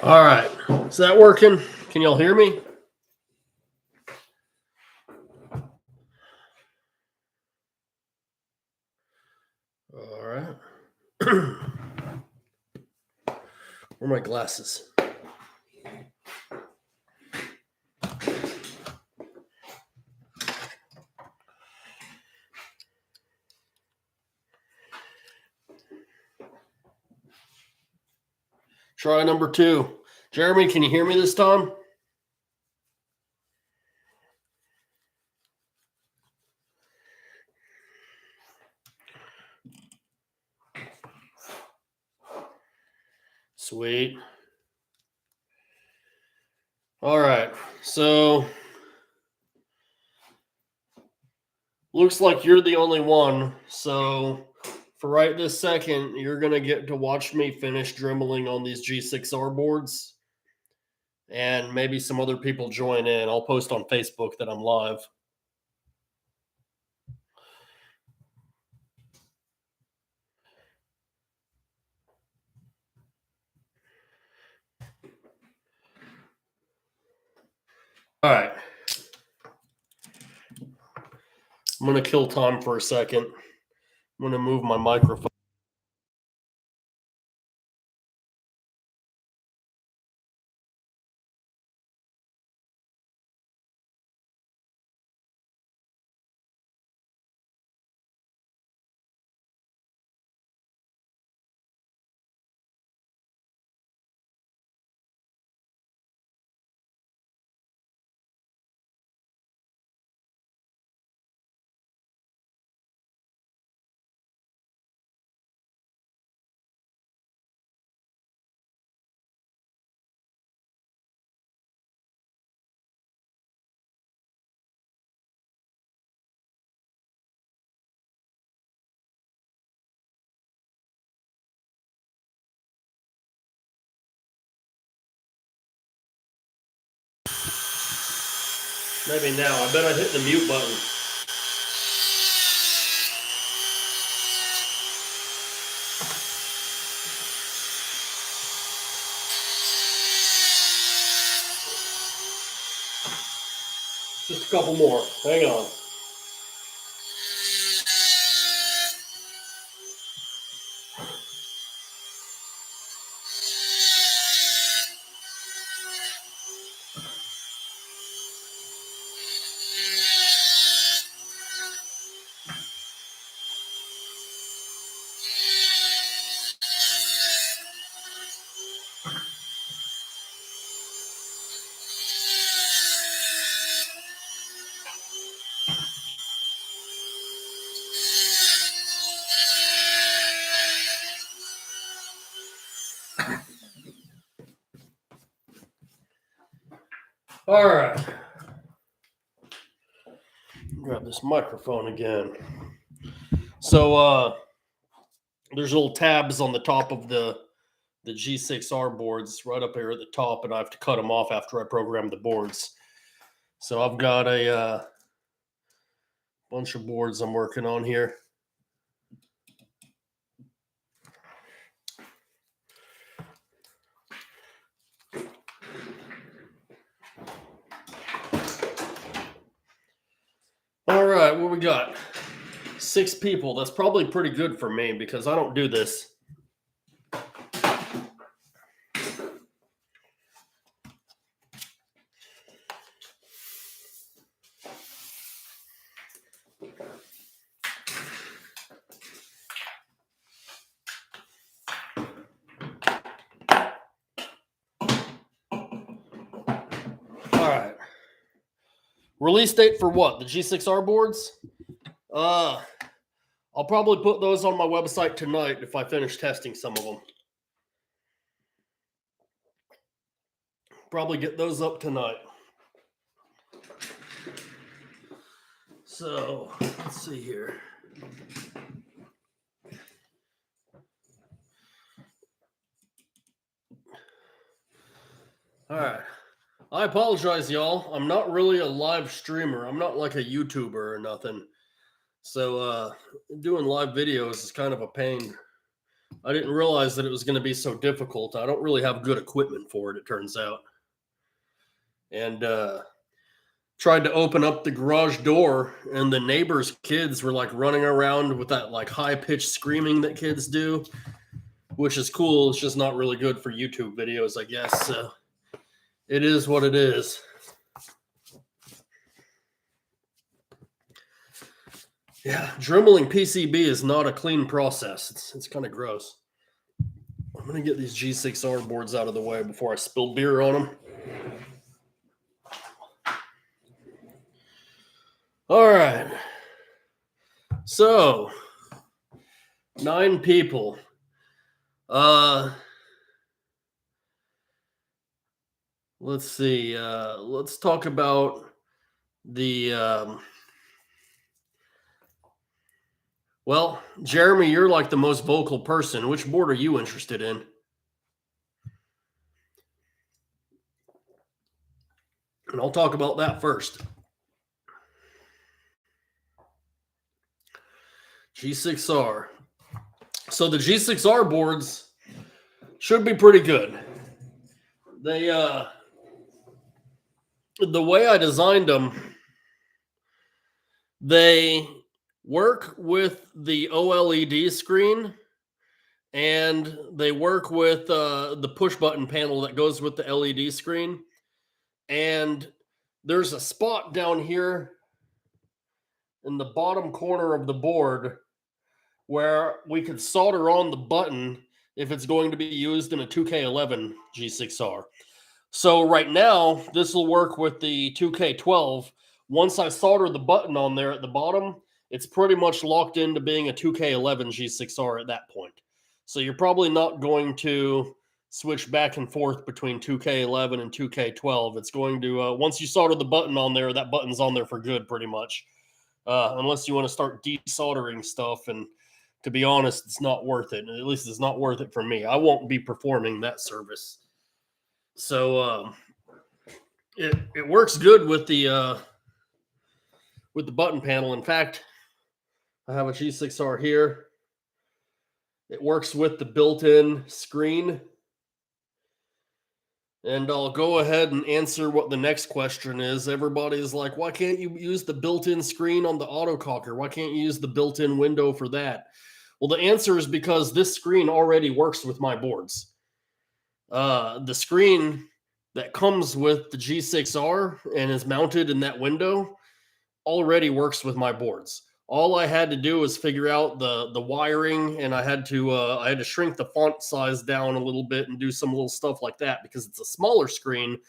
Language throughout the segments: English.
All right. Is that working? Can y'all hear me? All right. Where are my glasses? Try number 2. Jeremy, can you hear me this time? Sweet. All right. So looks like you're the only one. So for right this second, you're going to get to watch me finish dribbling on these G6R boards. And maybe some other people join in. I'll post on Facebook that I'm live. All right. I'm going to kill time for a second. I'm going to move my microphone. Maybe now. I bet I hit the mute button. Just a couple more. Hang on. All right. Grab this microphone again. So there's little tabs on the top of the G6R boards right up here at the top, and I have to cut them off after I program the boards. So I've got a bunch of boards I'm working on here. All right, what we got? 6 people. That's probably pretty good for me because I don't do this. All right. Release date for what? The G6R boards? I'll probably put those on my website tonight if I finish testing some of them. Probably get those up tonight. So, let's see here. All right. I apologize, y'all. I'm not really a live streamer. I'm not like a YouTuber or nothing. So, doing live videos is kind of a pain I didn't realize that it was going to be so difficult. I don't really have good equipment for it, it turns out. And tried to open up the garage door, and the neighbors' kids were like running around with that like high pitched screaming that kids do, which is cool. It's just not really good for YouTube videos, I guess. So it is what it is. Yeah, dremeling PCB is not a clean process. It's kind of gross. I'm going to get these G6R boards out of the way before I spill beer on them. All right. So, 9 people. Let's see. Let's talk about the well, Jeremy, you're like the most vocal person. Which board are you interested in? And I'll talk about that first. G6R. So the G6R boards should be pretty good. They the way I designed them, they work with the OLED screen, and they work with the push button panel that goes with the LED screen. And there's a spot down here in the bottom corner of the board where we could solder on the button if it's going to be used in a 2K11 G6R. So right now, this will work with the 2K12. Once I solder the button on there at the bottom, it's pretty much locked into being a 2K11 G6R at that point. So you're probably not going to switch back and forth between 2K11 and 2K12. It's going to, once you solder the button on there, that button's on there for good pretty much. Unless you want to start desoldering stuff, and to be honest, it's not worth it. At least it's not worth it for me. I won't be performing that service. So it works good with the button panel. In fact, I have a G6R here. It works with the built-in screen. And I'll go ahead and answer what the next question is. Everybody's like, why can't you use the built-in screen on the autococker? Why can't you use the built-in window for that? Well, the answer is because this screen already works with my boards. The screen that comes with the G6R and is mounted in that window already works with my boards. All I had to do was figure out the wiring, and I had to shrink the font size down a little bit and do some little stuff like that because it's a smaller screen,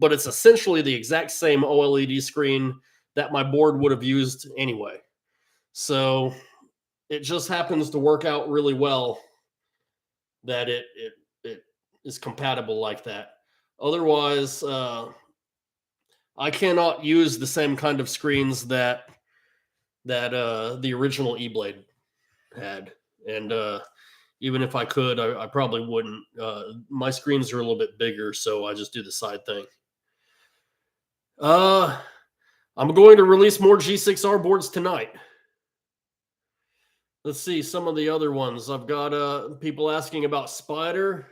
but it's essentially the exact same OLED screen that my board would have used anyway. So it just happens to work out really well that it is compatible like that. Otherwise, I cannot use the same kind of screens that the original E-Blade had, and even if I could, I probably wouldn't. My screens are a little bit bigger, so I just do the side thing. I'm going to release more G6R boards tonight. Let's see some of the other ones. I've got people asking about Spider,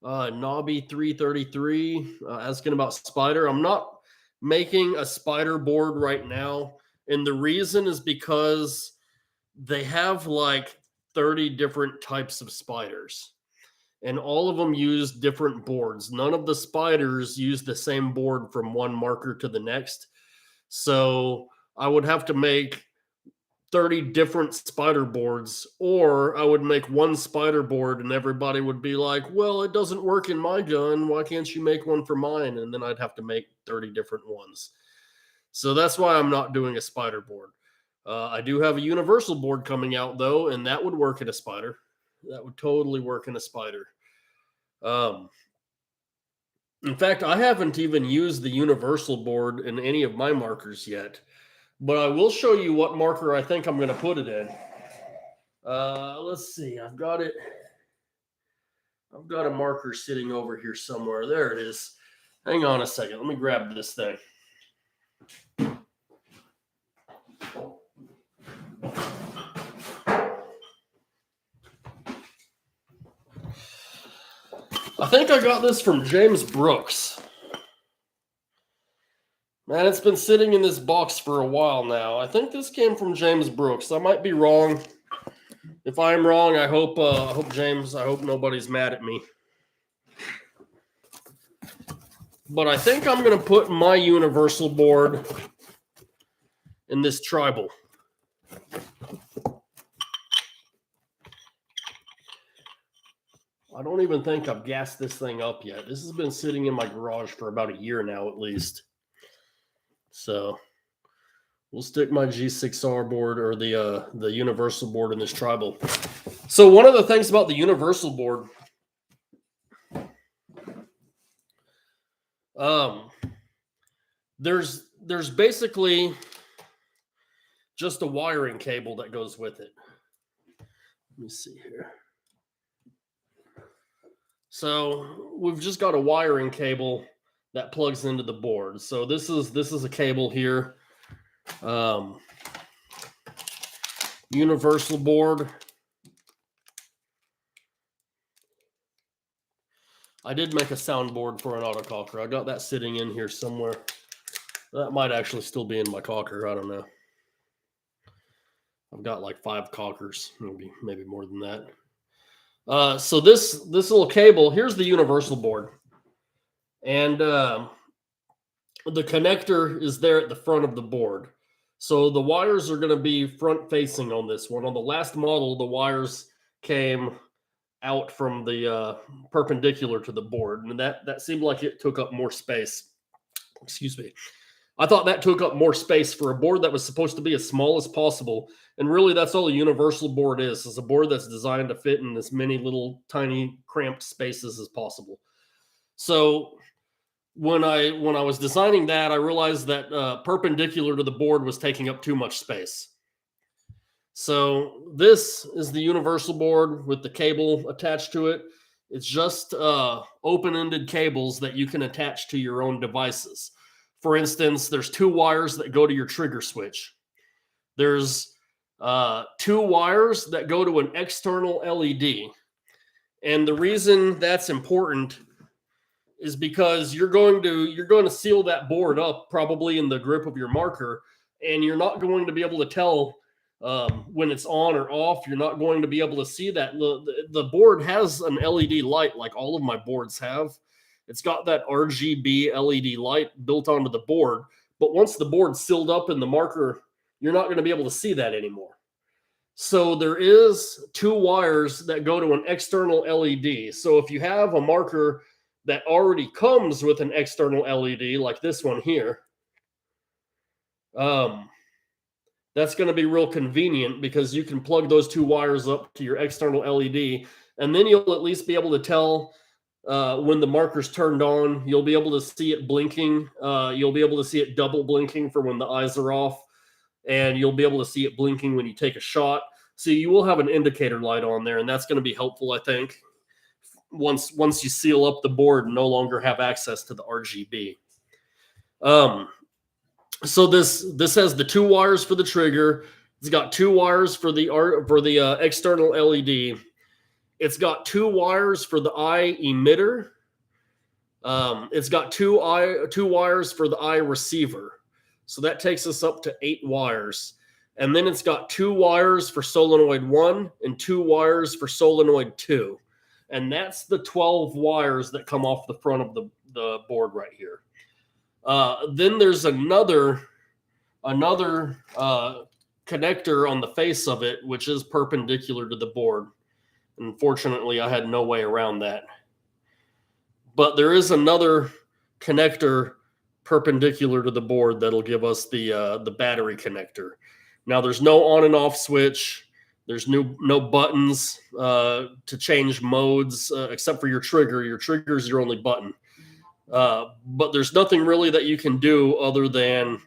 Nobby 333 asking about Spider. I'm not making a Spider board right now, and the reason is because they have like 30 different types of spiders, and all of them use different boards. None of the spiders use the same board from one marker to the next. So I would have to make 30 different spider boards, or I would make one spider board and everybody would be like, well, it doesn't work in my gun. Why can't you make one for mine? And then I'd have to make 30 different ones. So that's why I'm not doing a spider board. I do have a universal board coming out, though, and that would work in a spider. That would totally work in a spider. In fact, I haven't even used the universal board in any of my markers yet, but I will show you what marker I think I'm going to put it in. Let's see. I've got it. I've got a marker sitting over here somewhere. There it is. Hang on a second. Let me grab this thing. I think I got this from James Brooks. Man, it's been sitting in this box for a while now. I think this came from James Brooks. I might be wrong. If I am wrong, I hope James, I hope nobody's mad at me. But I think I'm going to put my universal board in this tribal. I don't even think I've gassed this thing up yet. This has been sitting in my garage for about a year now at least. So we'll stick my G6R board or the universal board in this tribal. So one of the things about the universal board, there's basically just a wiring cable that goes with it. Let me see here. So we've just got a wiring cable that plugs into the board. So this is a cable here. Universal board. I did make a soundboard for an autococker. I got that sitting in here somewhere. That might actually still be in my cocker. I don't know. I've got like 5 cockers, maybe more than that. So this little cable, here's the universal board. And the connector is there at the front of the board. So the wires are going to be front facing on this one. On the last model, the wires came out from the perpendicular to the board. And that seemed like it took up more space. Excuse me. I thought that took up more space for a board that was supposed to be as small as possible. And really, that's all a universal board is a board that's designed to fit in as many little tiny cramped spaces as possible. So when I was designing that, I realized that perpendicular to the board was taking up too much space. So this is the universal board with the cable attached to it. It's just open-ended cables that you can attach to your own devices. For instance, there's 2 wires that go to your trigger switch. There's 2 wires that go to an external LED. And the reason that's important is because you're going to seal that board up probably in the grip of your marker, and you're not going to be able to tell when it's on or off. You're not going to be able to see that. The board has an LED light like all of my boards have. It's got that RGB LED light built onto the board, but once the board's sealed up in the marker, you're not going to be able to see that anymore. So there is 2 wires that go to an external LED. So if you have a marker that already comes with an external LED, like this one here, that's going to be real convenient because you can plug those 2 wires up to your external LED, and then you'll at least be able to tell when the marker's turned on. You'll be able to see it blinking. You'll be able to see it double blinking for when the eyes are off, and you'll be able to see it blinking when you take a shot. So you will have an indicator light on there, and that's going to be helpful, I think, once you seal up the board and no longer have access to the RGB. So this has the 2 wires for the trigger. It's got 2 wires for the external LED. It's got 2 wires for the eye emitter. It's got 2 wires for the eye receiver. So that takes us up to 8 wires. And then it's got 2 wires for solenoid 1 and 2 wires for solenoid 2. And that's the 12 wires that come off the front of the board right here. Then there's another connector on the face of it, which is perpendicular to the board. Unfortunately, I had no way around that. But there is another connector perpendicular to the board that'll give us the battery connector. Now, there's no on and off switch. There's no buttons to change modes except for your trigger. Your trigger is your only button. But there's nothing really that you can do other than,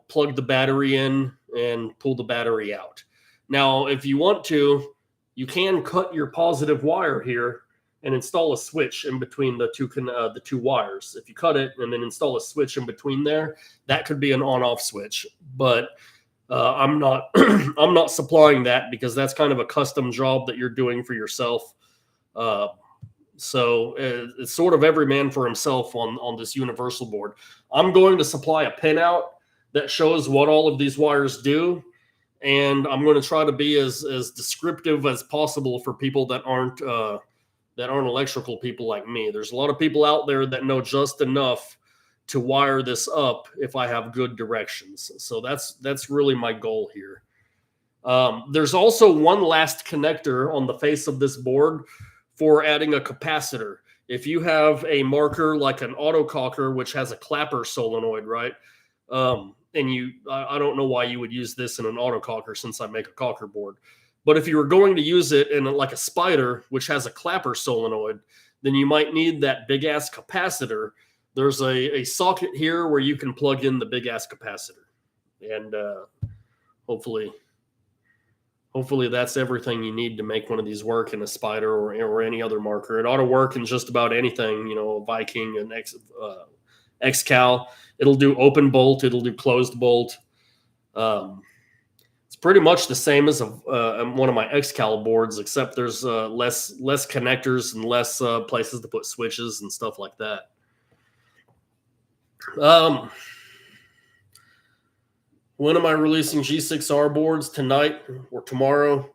plug the battery in and pull the battery out. Now, if you want to, you can cut your positive wire here and install a switch in between the two wires. If you cut it and then install a switch in between there, that could be an on-off switch. But I'm not I'm not supplying that because that's kind of a custom job that you're doing for yourself. So it's sort of every man for himself on this universal board. I'm going to supply a pinout that shows what all of these wires do, and I'm going to try to be as descriptive as possible for people that aren't electrical people like me. There's a lot of people out there that know just enough to wire this up if I have good directions. So that's really my goal here. There's also one last connector on the face of this board for adding a capacitor. If you have a marker like an autococker, which has a clapper solenoid, right? And I don't know why you would use this in an autococker since I make a cocker board. But if you were going to use it in like a spider, which has a clapper solenoid, then you might need that big ass capacitor. There's a socket here where you can plug in the big ass capacitor. And hopefully that's everything you need to make one of these work in a spider or any other marker. It ought to work in just about anything, a Viking and X-Cal. It'll do open bolt. It'll do closed bolt. It's pretty much the same as one of my X-Cal boards, except there's less connectors and less places to put switches and stuff like that. When am I releasing G6R boards? Tonight or tomorrow?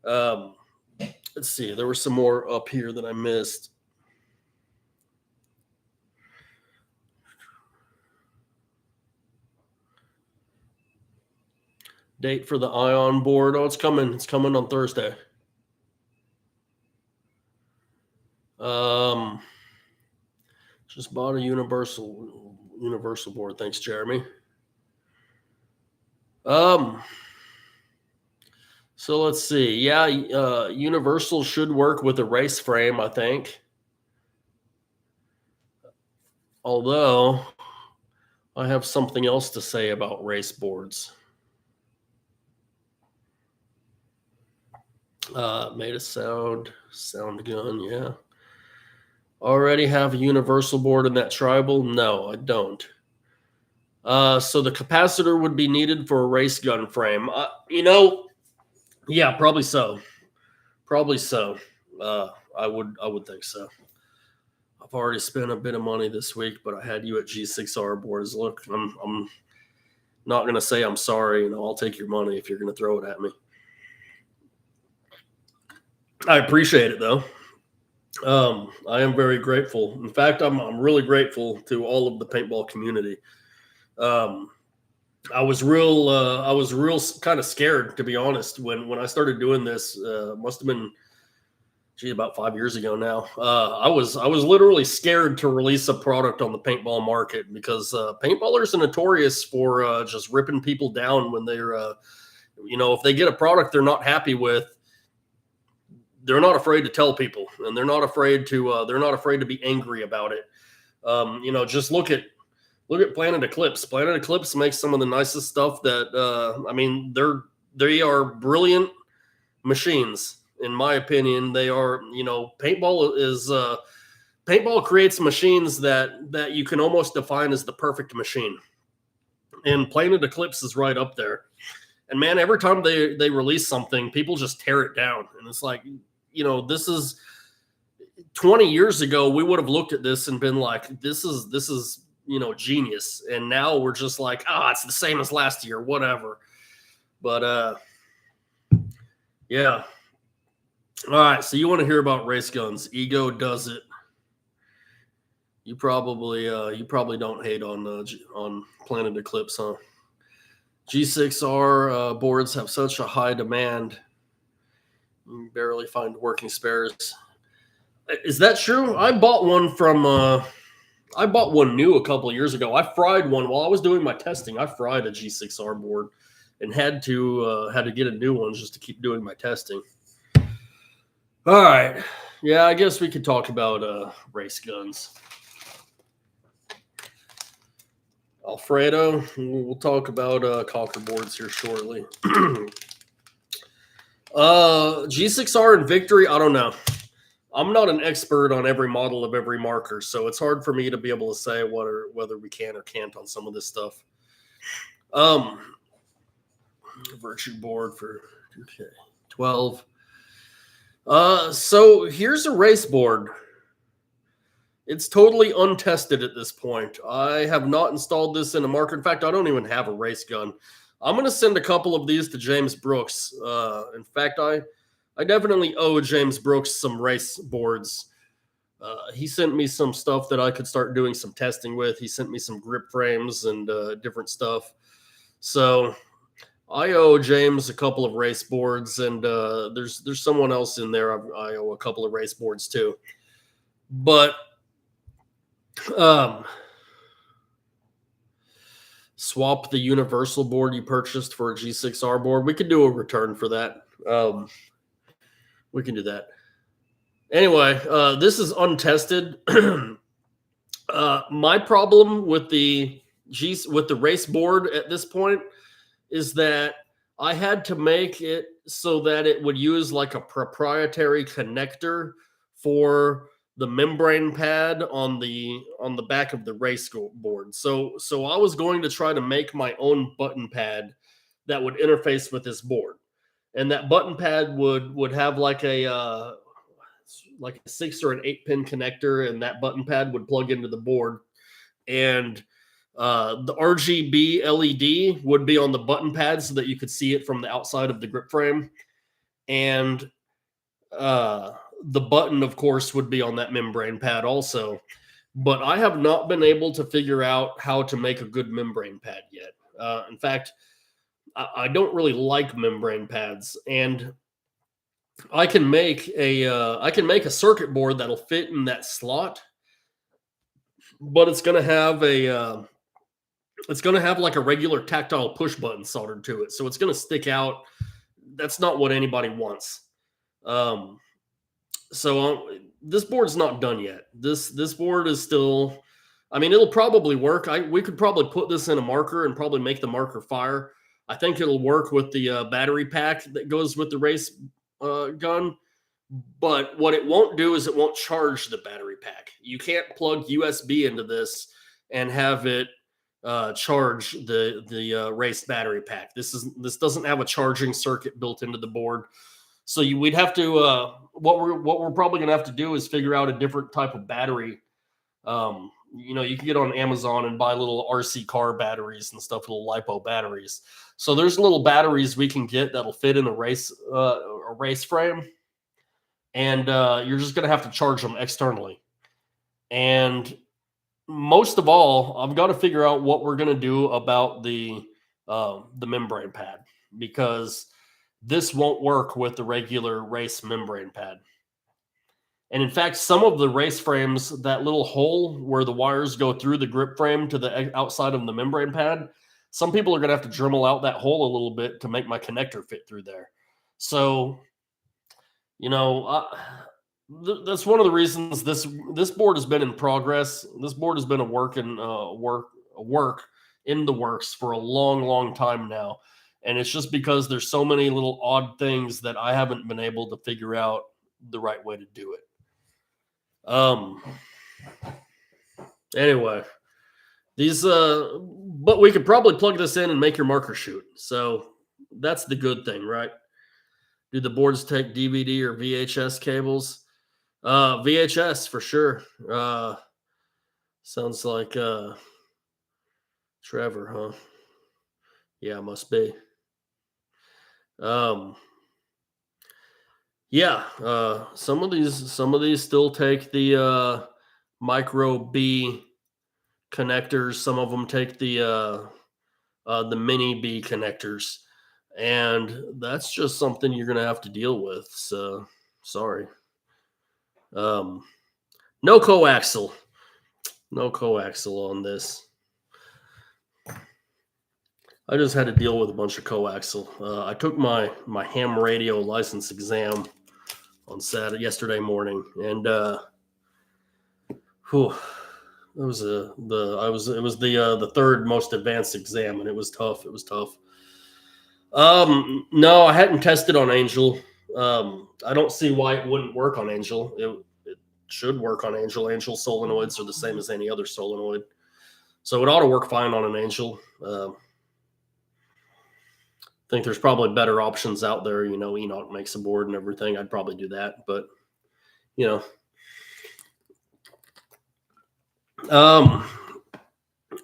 Let's see. There were some more up here that I missed. Date for the Ion board. Oh, it's coming. It's coming on Thursday. Just bought a universal board. Thanks, Jeremy. So let's see. Yeah, universal should work with a race frame, I think. Although I have something else to say about race boards. Made a sound gun, yeah. Already have a universal board in that tribal? No, I don't. So the capacitor would be needed for a race gun frame. Yeah, probably so. I would think so. I've already spent a bit of money this week, but I had you at G6R boards. Look, I'm not going to say I'm sorry. I'll take your money if you're going to throw it at me. I appreciate it, though. I am very grateful. In fact, I'm really grateful to all of the paintball community. I was real kind of scared, to be honest, when I started doing this. Must have been about 5 years ago now. I was literally scared to release a product on the paintball market because paintballers are notorious for just ripping people down when they're if they get a product they're not happy with. They're not afraid to tell people, and they're not afraid to be angry about it. Just look at Planet Eclipse. Planet Eclipse makes some of the nicest stuff that they are brilliant machines. In my opinion, they are, paintball creates machines that you can almost define as the perfect machine. And Planet Eclipse is right up there. And man, every time they release something, people just tear it down. And it's like, this is 20 years ago, we would have looked at this and been like, this is genius. And now we're just like, it's the same as last year, whatever. But yeah. All right, so you want to hear about race guns? Ego does it. You probably don't hate on Planet Eclipse, huh? G6R boards have such a high demand. You can barely find working spares. Is that true? I bought one new a couple of years ago. I fried one while I was doing my testing. I fried a G6R board and had to get a new one just to keep doing my testing. All right. Yeah, I guess we could talk about race guns. Alfredo, we'll talk about cocker boards here shortly. G6R and Victory, I don't know. I'm not an expert on every model of every marker, so it's hard for me to be able to say whether we can or can't on some of this stuff. Virtue board for 2K12. So here's a race board. It's totally untested at this point. I have not installed this in a marker. In fact, I don't even have a race gun. I'm going to send a couple of these to James Brooks. In fact, I definitely owe James Brooks some race boards. He sent me some stuff that I could start doing some testing with. He sent me some grip frames and different stuff. So I owe James a couple of race boards, and there's someone else in there. I owe a couple of race boards too. But um, swap the universal board you purchased for a G6R board. We could do a return for that. We can do that. Anyway, this is untested. My problem with the race board at this point is that I had to make it so that it would use like a proprietary connector for the membrane pad on the back of the race board. So I was going to try to make my own button pad that would interface with this board, and that button pad would have like a 6 or an 8 pin connector, and that button pad would plug into the board, and the RGB LED would be on the button pad so that you could see it from the outside of the grip frame. And the button, of course, would be on that membrane pad also. But I have not been able to figure out how to make a good membrane pad yet. In fact, I don't really like membrane pads. And I can make a circuit board that'll fit in that slot, but it's going to have like a regular tactile push button soldered to it, so it's going to stick out. That's not what anybody wants. This board's not done yet. This board is still. I mean, it'll probably work. We could probably put this in a marker and probably make the marker fire. I think it'll work with the battery pack that goes with the race gun. But what it won't do is it won't charge the battery pack. You can't plug USB into this and have it charge the race battery pack. This doesn't have a charging circuit built into the board. So we'd have to what we're probably gonna have to do is figure out a different type of battery. You can get on Amazon and buy little RC car batteries and stuff, little LiPo batteries. So there's little batteries we can get that'll fit in a race frame, and you're just gonna have to charge them externally. And most of all, I've got to figure out what we're going to do about the membrane pad, because this won't work with the regular race membrane pad. And in fact, some of the race frames, that little hole where the wires go through the grip frame to the outside of the membrane pad, some people are going to have to Dremel out that hole a little bit to make my connector fit through there. So, that's one of the reasons this board has been in progress. This board has been a work in the works for a long time now, and it's just because there's so many little odd things that I haven't been able to figure out the right way to do it. Anyway, but we could probably plug this in and make your marker shoot. So that's the good thing, right? Do the boards take DVD or VHS cables? VHS for sure. Sounds like Trevor, huh? Yeah, must be. Yeah. Some of these still take the micro B connectors. Some of them take the mini B connectors, and that's just something you're gonna have to deal with. So sorry. No coaxial. No coaxial on this. I just had to deal with a bunch of coaxial. I took my ham radio license exam on yesterday morning, and it was the third most advanced exam, and it was tough. It was tough. No, I hadn't tested on Angel. I don't see why it wouldn't work on Angel. It should work on Angel. Angel solenoids are the same as any other solenoid, so it ought to work fine on an Angel. think there's probably better options out there. Enoch makes a board and everything. I'd probably do that, but you know,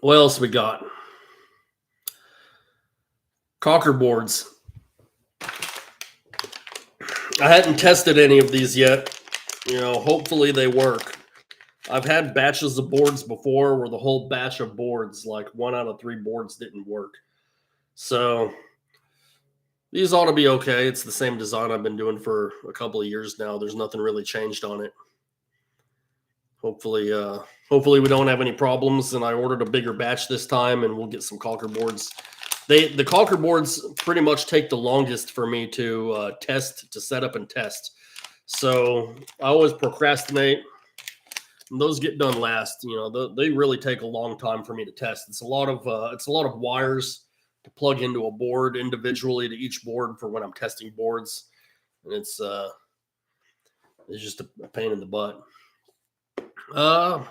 what else we got? Cocker boards. I hadn't tested any of these yet. Hopefully they work. I've had batches of boards before where the whole batch of boards, like 1 out of 3 boards, didn't work. So these ought to be okay. It's the same design I've been doing for a couple of years now. There's nothing really changed on it. Hopefully we don't have any problems. And I ordered a bigger batch this time, and we'll get some caulker boards. The caulker boards pretty much take the longest for me to set up and test. So I always procrastinate. And those get done last. They really take a long time for me to test. It's a lot of wires to plug into a board individually to each board for when I'm testing boards, and it's just a pain in the butt. So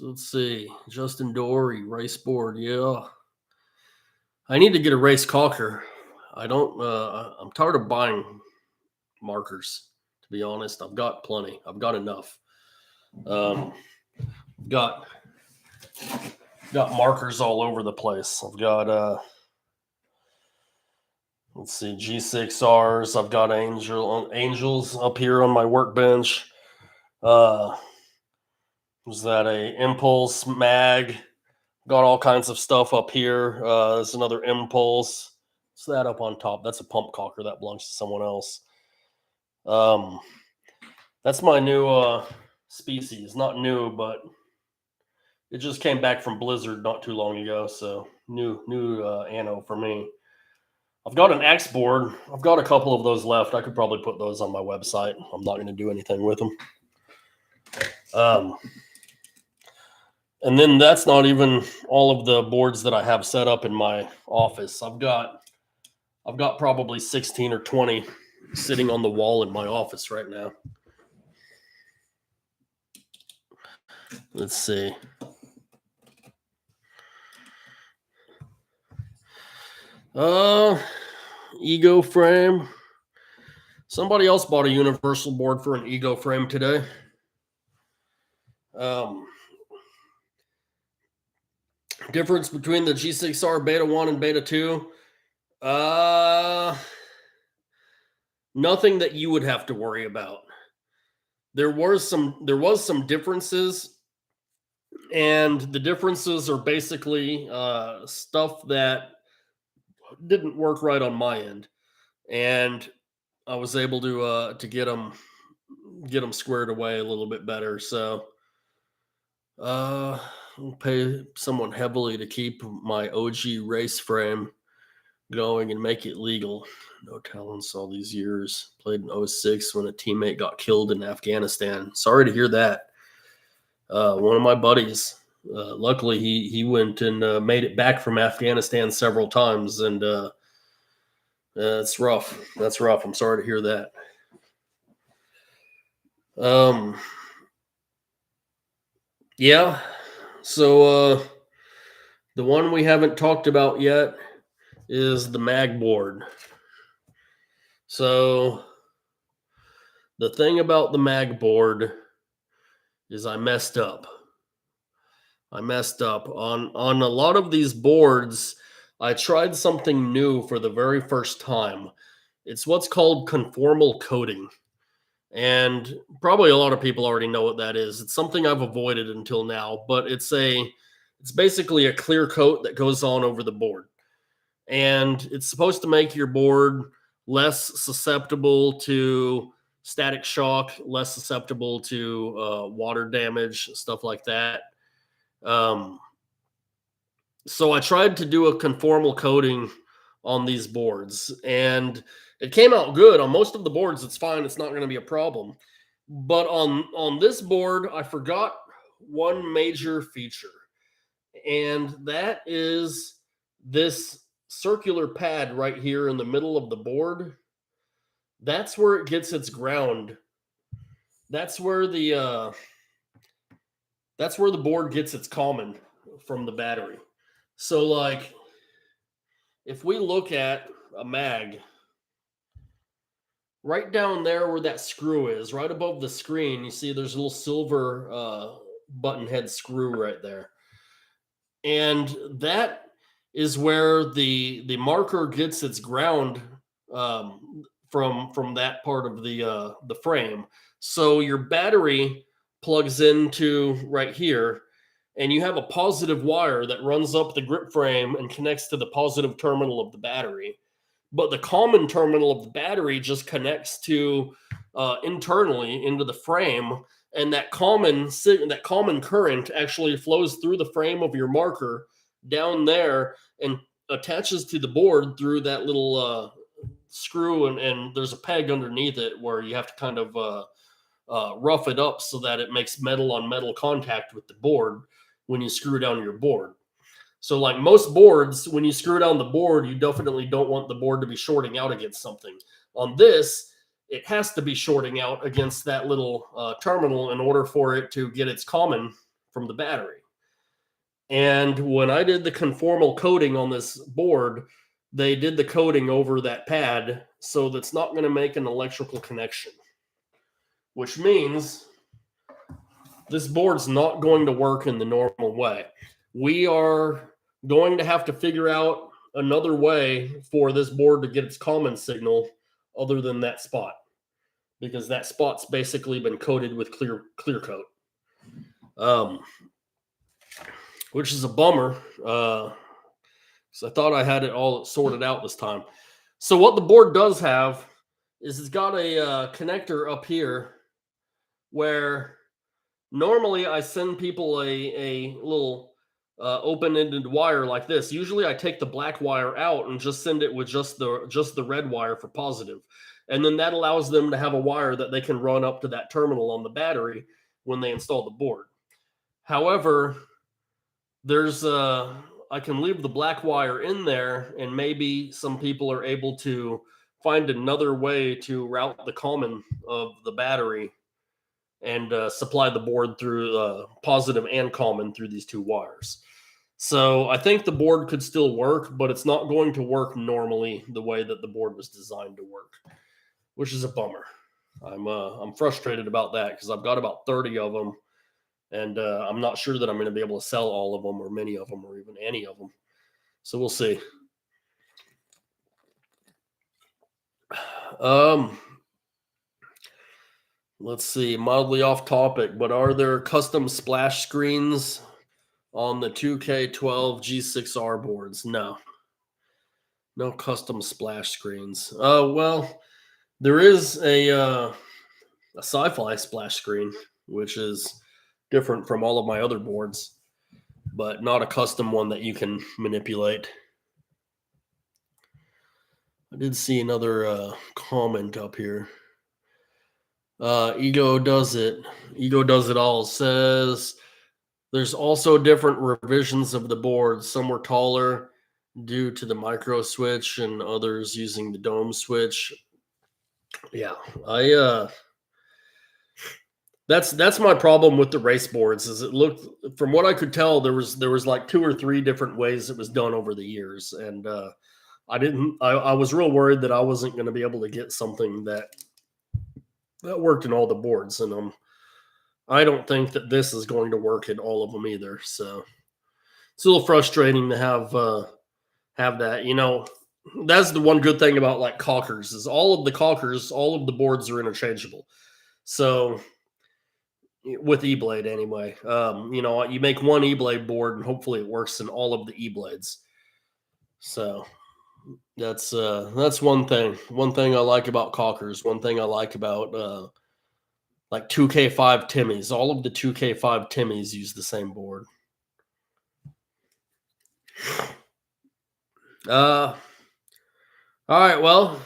let's see, Justin Dory race board. Yeah, I need to get a race caulker. I'm tired of buying markers, to be honest. I've got plenty. I've got enough. Got markers all over the place. I've got let's see, G6Rs. I've got angels up here on my workbench. Was that a Impulse mag? Got all kinds of stuff up here. There's another Impulse. What's that up on top? That's a pump caulker. That belongs to someone else. That's my new species. Not new, but it just came back from Blizzard not too long ago. So new anno for me. I've got an X board. I've got a couple of those left. I could probably put those on my website. I'm not going to do anything with them. And then that's not even all of the boards that I have set up in my office. I've got probably 16 or 20 sitting on the wall in my office right now. Let's see. Ego frame. Somebody else bought a universal board for an ego frame today. Difference between the G6R Beta 1 and Beta 2? Nothing that you would have to worry about. There was some differences, and the differences are basically stuff that didn't work right on my end, and I was able to get them squared away a little bit better. So I'll pay someone heavily to keep my OG race frame going and make it legal. No talents all these years. Played in 06 when a teammate got killed in Afghanistan. Sorry to hear that. One of my buddies, luckily he went and made it back from Afghanistan several times, and it's rough. That's rough. I'm sorry to hear that. Yeah. So the one we haven't talked about yet is the mag board. So the thing about the mag board is I messed up. On a lot of these boards. I tried something new for the very first time. It's what's called conformal coating. And probably a lot of people already know what that is. It's something I've avoided until now, but it's basically a clear coat that goes on over the board. And it's supposed to make your board less susceptible to static shock, less susceptible to water damage, stuff like that. So I tried to do a conformal coating on these boards, and it came out good. On most of the boards, it's fine. It's not going to be a problem. But on this board, I forgot one major feature, and that is this circular pad right here in the middle of the board. That's where it gets its ground. That's where the board gets its common from the battery. So, like, if we look at a mag. Right down there where that screw is, right above the screen, you see there's a little silver button head screw right there. And that is where the marker gets its ground from that part of the frame. So your battery plugs into right here, and you have a positive wire that runs up the grip frame and connects to the positive terminal of the battery. But the common terminal of the battery just connects to internally into the frame, and that common current actually flows through the frame of your marker down there and attaches to the board through that little screw, and there's a peg underneath it where you have to kind of rough it up so that it makes metal on metal contact with the board when you screw down your board. So, like most boards, when you screw down the board, you definitely don't want the board to be shorting out against something. On this, it has to be shorting out against that little terminal in order for it to get its common from the battery. And when I did the conformal coating on this board, they did the coating over that pad so that's not going to make an electrical connection, which means this board's not going to work in the normal way. We are going to have to figure out another way for this board to get its common signal other than that spot, because that spot's basically been coated with clear coat, which is a bummer, because I thought I had it all sorted out this time. So what the board does have is it's got a connector up here where normally I send people a little open-ended wire like this. Usually I take the black wire out and just send it with just the red wire for positive. And then that allows them to have a wire that they can run up to that terminal on the battery when they install the board. However, there's I can leave the black wire in there, and maybe some people are able to find another way to route the common of the battery and supply the board through positive and common through these two wires. So I think the board could still work, but it's not going to work normally the way that the board was designed to work, which is a bummer. I'm frustrated about that because I've got about 30 of them, and I'm not sure that I'm going to be able to sell all of them or many of them or even any of them. So we'll see. Let's see, mildly off topic, but are there custom splash screens on the 2K12 G6R boards? No custom splash screens. Well, there is a Sci-Fi splash screen, which is different from all of my other boards, but not a custom one that you can manipulate. I did see another comment up here. Ego does it all says there's also different revisions of the board. Some were taller due to the micro switch and others using the dome switch. Yeah, that's my problem with the race boards. Is it looked, from what I could tell, there was like 2 or 3 different ways it was done over the years, and I was real worried that I wasn't going to be able to get something that worked in all the boards, and I don't think that this is going to work in all of them either. So it's a little frustrating to have that. You know, that's the one good thing about like caulkers is all of the boards are interchangeable. So with E-blade anyway, you know, you make one E-blade board and hopefully it works in all of the E-blades. So that's one thing I like about caulkers. One thing I like about like 2K5 Timmies. All of the 2K5 Timmies use the same board. All right, well,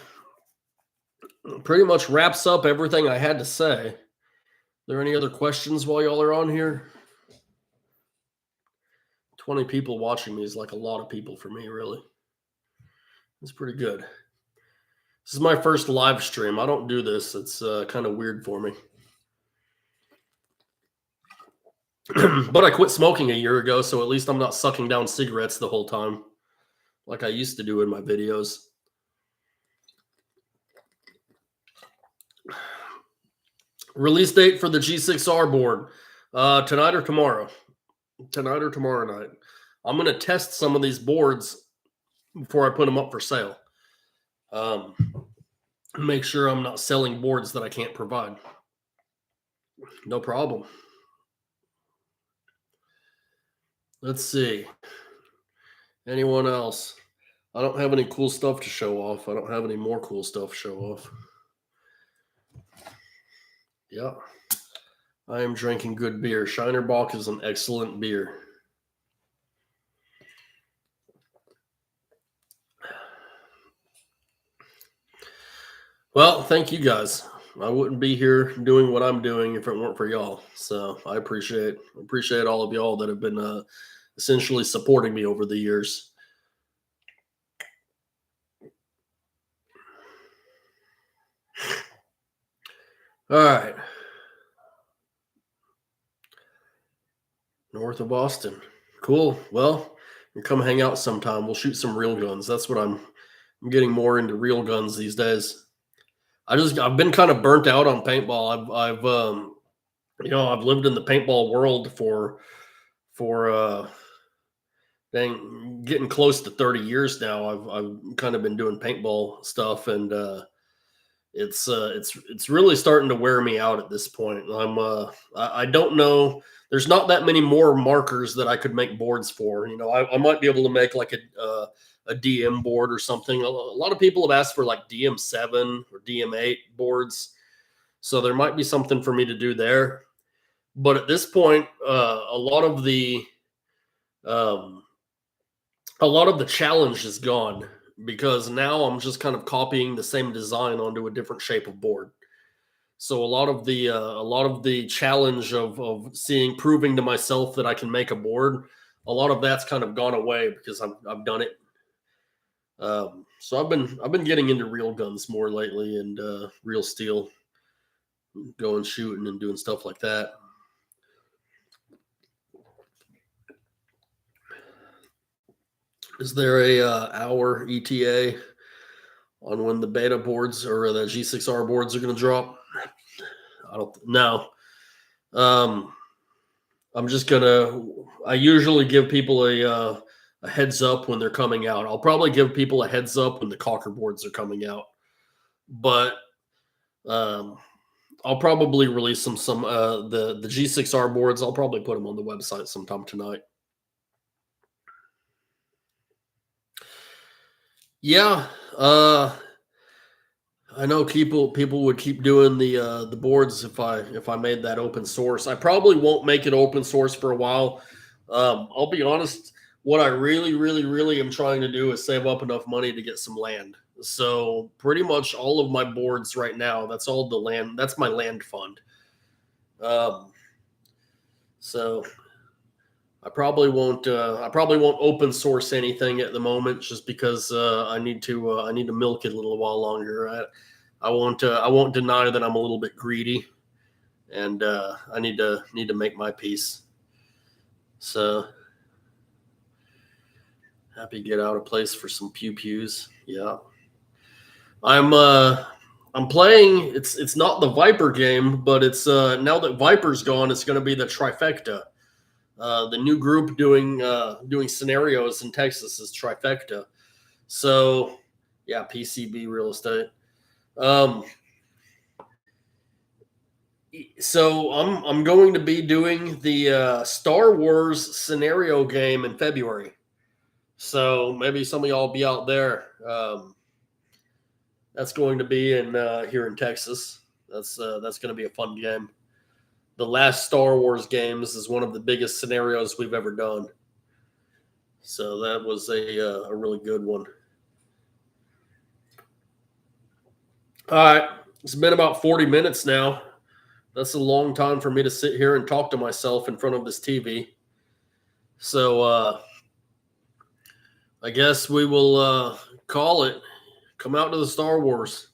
pretty much wraps up everything I had to say. Are there any other questions while y'all are on here? 20 people watching me is like a lot of people for me, really. It's pretty good. This is my first live stream. I don't do this. It's kind of weird for me. But I quit smoking a year ago, so at least I'm not sucking down cigarettes the whole time like I used to do in my videos. Release date for the G6R board tonight or tomorrow. Tonight or tomorrow night. I'm going to test some of these boards before I put them up for sale. Um, make sure I'm not selling boards that I can't provide. No problem. Let's see. Anyone else? I don't have any cool stuff to show off. I don't have any more cool stuff to show off. Yeah. I am drinking good beer. Shiner Bock is an excellent beer. Well, thank you guys. I wouldn't be here doing what I'm doing if it weren't for y'all. So I appreciate all of y'all that have been essentially supporting me over the years. All right. North of Boston. Cool. Well, you come hang out sometime. We'll shoot some real guns. That's what I'm getting more into real guns these days. I've been kind of burnt out on paintball. I've lived in the paintball world for getting close to 30 years now. I've kind of been doing paintball stuff, and it's really starting to wear me out at this point. I don't know. There's not that many more markers that I could make boards for. I might be able to make like a DM board or something. A lot of people have asked for like DM7 or DM8 boards, so there might be something for me to do there. But at this point, um, a lot of the challenge is gone because now I'm just kind of copying the same design onto a different shape of board. So a lot of the challenge of proving to myself that I can make a board, a lot of that's kind of gone away because I've done it. So I've been getting into real guns more lately and real steel, going shooting and doing stuff like that. Is there a hour ETA on when the beta boards or the G6R boards are going to drop? I don't know. I'm just gonna. I usually give people a heads up when they're coming out. I'll probably give people a heads up when the Cocker boards are coming out, but um, I'll probably release some the G6R boards. I'll probably put them on the website sometime tonight. Yeah, I know people would keep doing the boards if I made that open source. I probably won't make it open source for a while. I'll be honest. What I really, really, really am trying to do is save up enough money to get some land. So pretty much all of my boards right now, that's all the land. That's my land fund. Um, so I probably won't. I probably won't open source anything at the moment, just because I need to. I need to milk it a little while longer. I won't. I won't deny that I'm a little bit greedy, and I need to make my peace. So happy to get out of place for some pew pews. Yeah, I'm. I'm playing. It's not the Viper game, but it's now that Viper's gone, it's going to be the trifecta. The new group doing scenarios in Texas is Trifecta. So yeah, PCB real estate. Um, so I'm going to be doing the Star Wars scenario game in February. So maybe some of y'all be out there. That's going to be in here in Texas. That's going to be a fun game. The last Star Wars games is one of the biggest scenarios we've ever done. So that was a really good one. All right. It's been about 40 minutes now. That's a long time for me to sit here and talk to myself in front of this TV. So I guess we will call it. Come out to the Star Wars.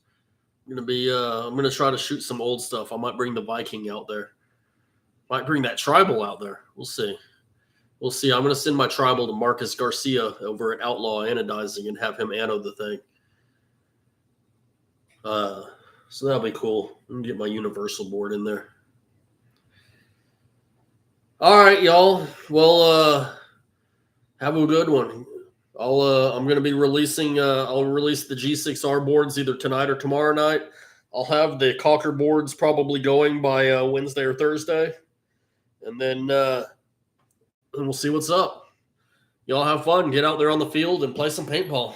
I'm gonna try to shoot some old stuff. I might bring the Viking out there. Might bring that tribal out there. We'll see. We'll see. I'm gonna send my tribal to Marcus Garcia over at Outlaw Anodizing and have him anode the thing. So that'll be cool. I'm gonna get my universal board in there. All right, y'all. Well, have a good one. I'm gonna be releasing. I'll release the G6R boards either tonight or tomorrow night. I'll have the Cocker boards probably going by Wednesday or Thursday, and then we'll see what's up. Y'all have fun. Get out there on the field and play some paintball.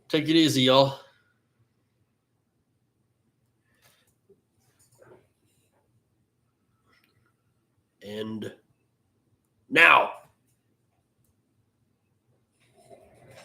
Take it easy, y'all. And